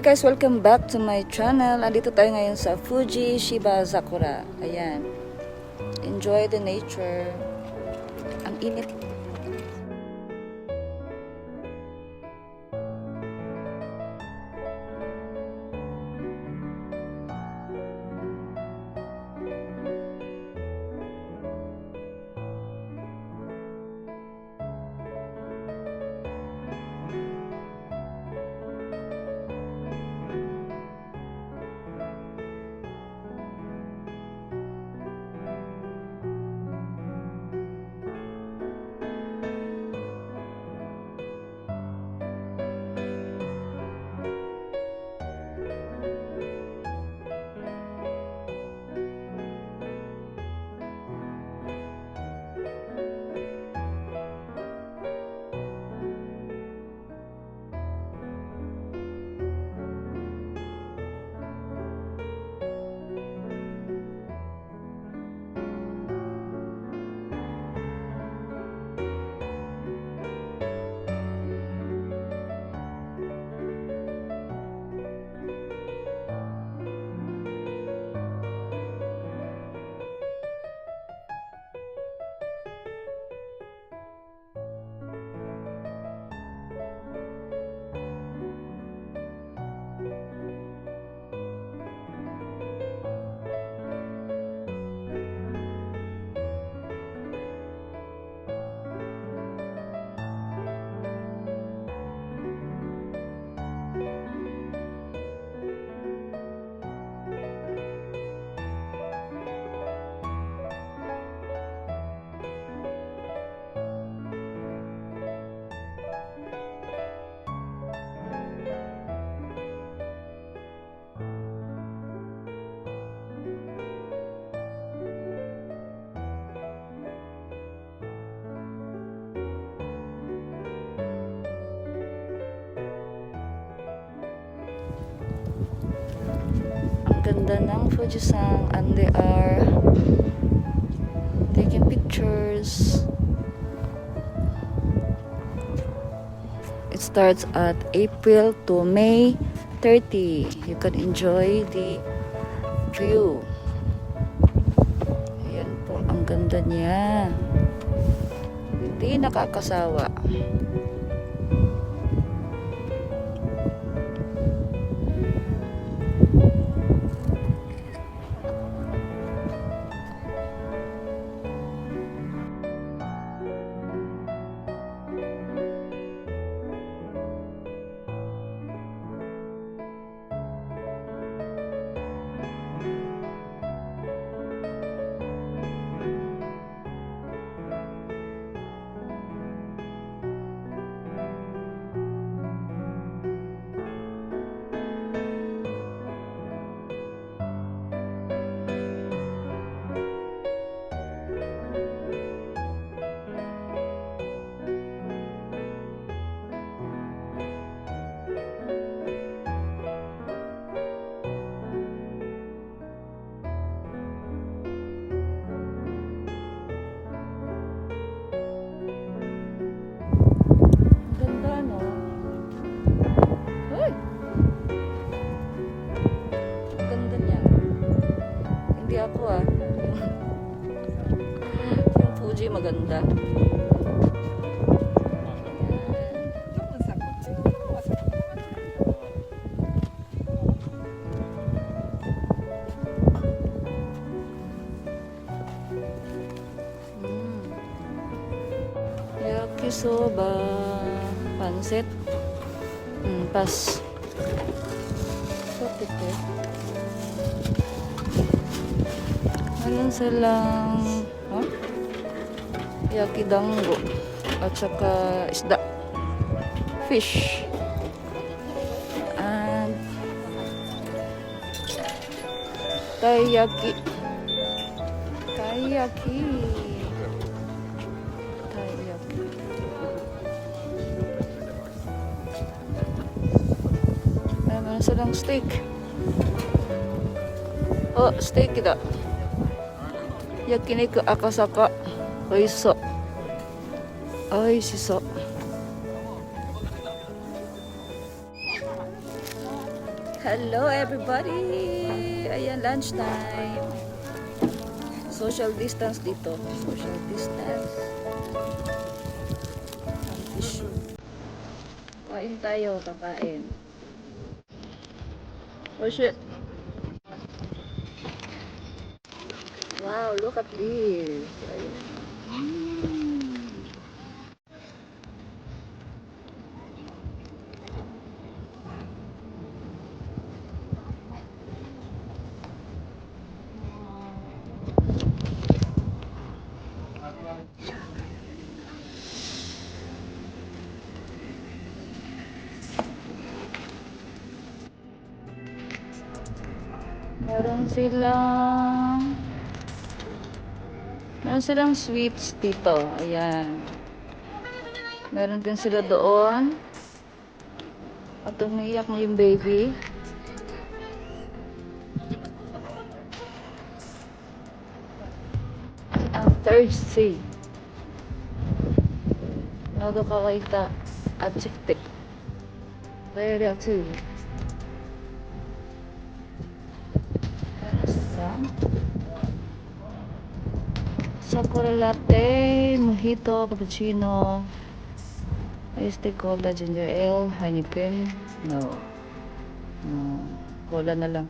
guys, welcome back to my channel. Andito tayo ngayon sa Fuji Shiba Sakura. Ayan. Enjoy the nature. Ang init. Ganda ng Fujisan, and they are taking pictures. It starts at April to May 30. You can enjoy the view. Ayan po, ang ganda niya. Hindi nakakasawa. Ako yung Fuji maganda. Yakisoba, pansit, pas. Meron silang yakidango at saka isda, fish, and taiyaki. Meron silang steak. Oh, steak da. Yakiniku Akasaka. Oishiso. Oishiso. Hello everybody! Ayan, lunchtime. Social distance dito. Social distance. Tissue. Kain tayo, kakain. Oh shit. Wow, look at this. Ayan. Meron silang sweets dito. Ayan. Meron din sila doon. At umiiyak na yung baby. Ang thirsty. Nodo kawaita. At siktik. Very too. Sakura latte, mojito, cappuccino, iced tea, cola, ginger ale, Heineken. No. No. Cola na lang.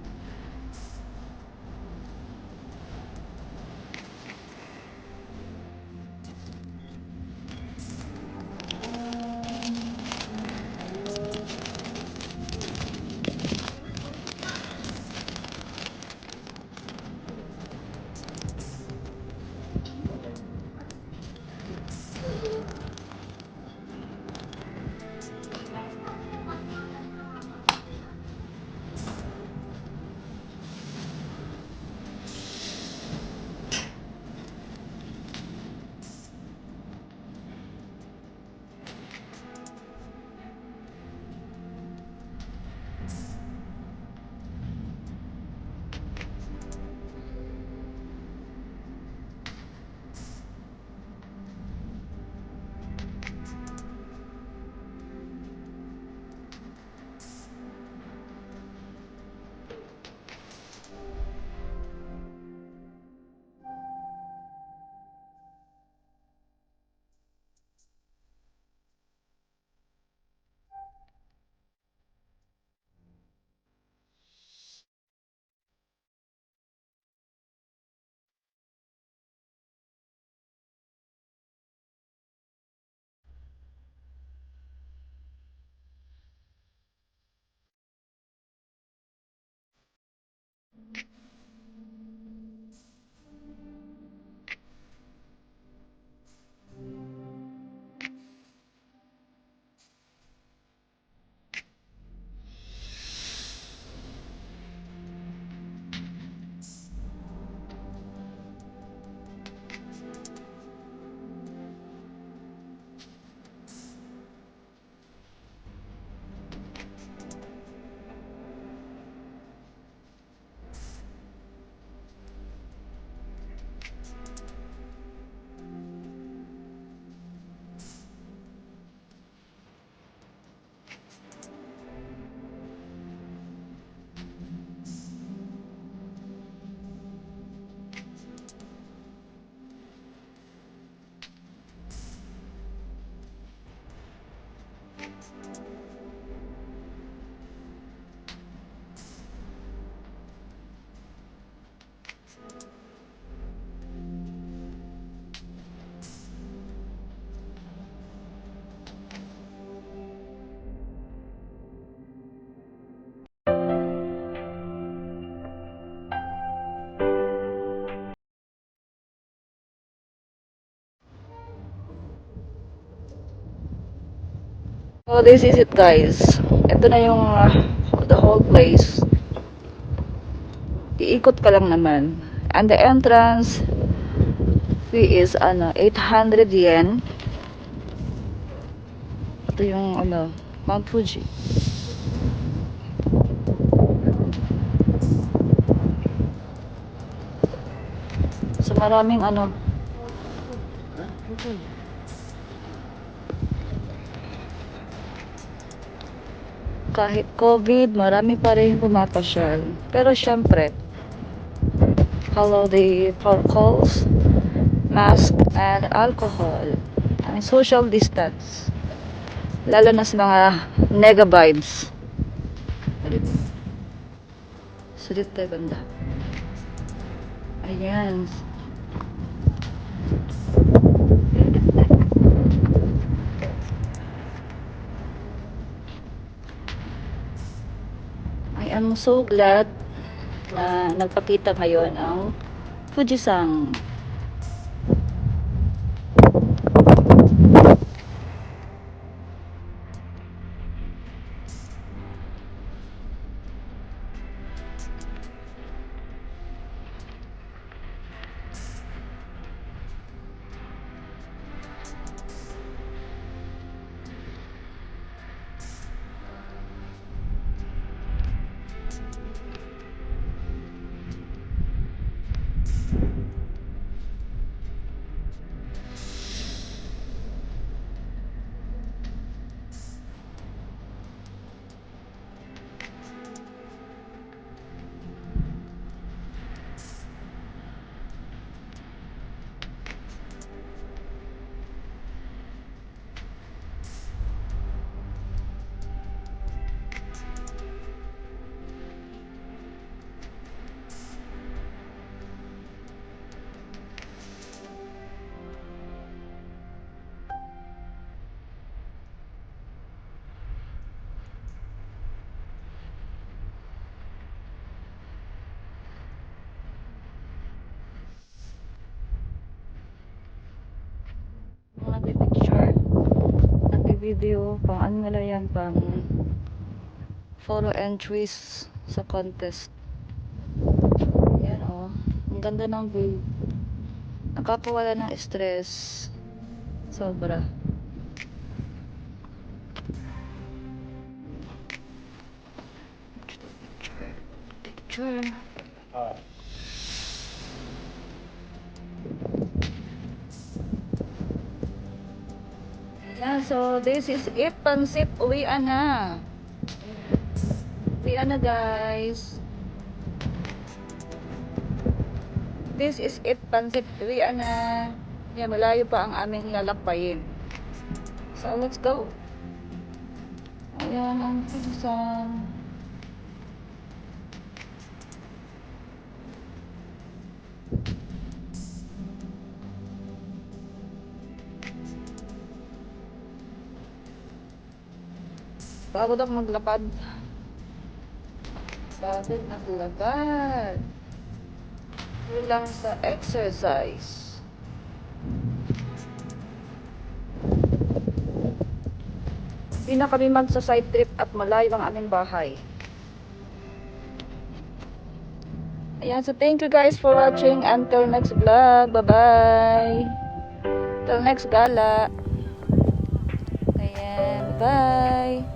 So this is it guys. Ito na yung the whole place. Iikot ka lang naman. And the entrance fee is 800 yen. Ito yung Mount Fuji. So maraming kahit COVID, marami pa rin pumapasyal. Pero syempre, follow the protocols, mask, and alcohol, and social distance. Lalo na sa mga negabytes. Sulit tayo banda. Ayan. I am so glad na nagpakita ngayon ang Fujisan. Nagpipicture, nagpivideo, pang ano nila yan, pang photo entries sa contest. Yan o, ang ganda ng view. Nakakawala ng stress. Sobra. Picture. Yeah, so this is it, Pansip. Uwian na. Uwian na, guys. This is it, Pansip. Uwian na. Yeah, malayo pa ang aming lalakbayin. So, let's go. Ayan ang Fujisan. Pagod ako maglakad. Pagod maglakad. Lang sa exercise. Hindi na kami mag sa side trip at malayo ang aming bahay. Ayan, so thank you guys for watching. Until next vlog. Bye-bye. Till next gala. Ayan, bye.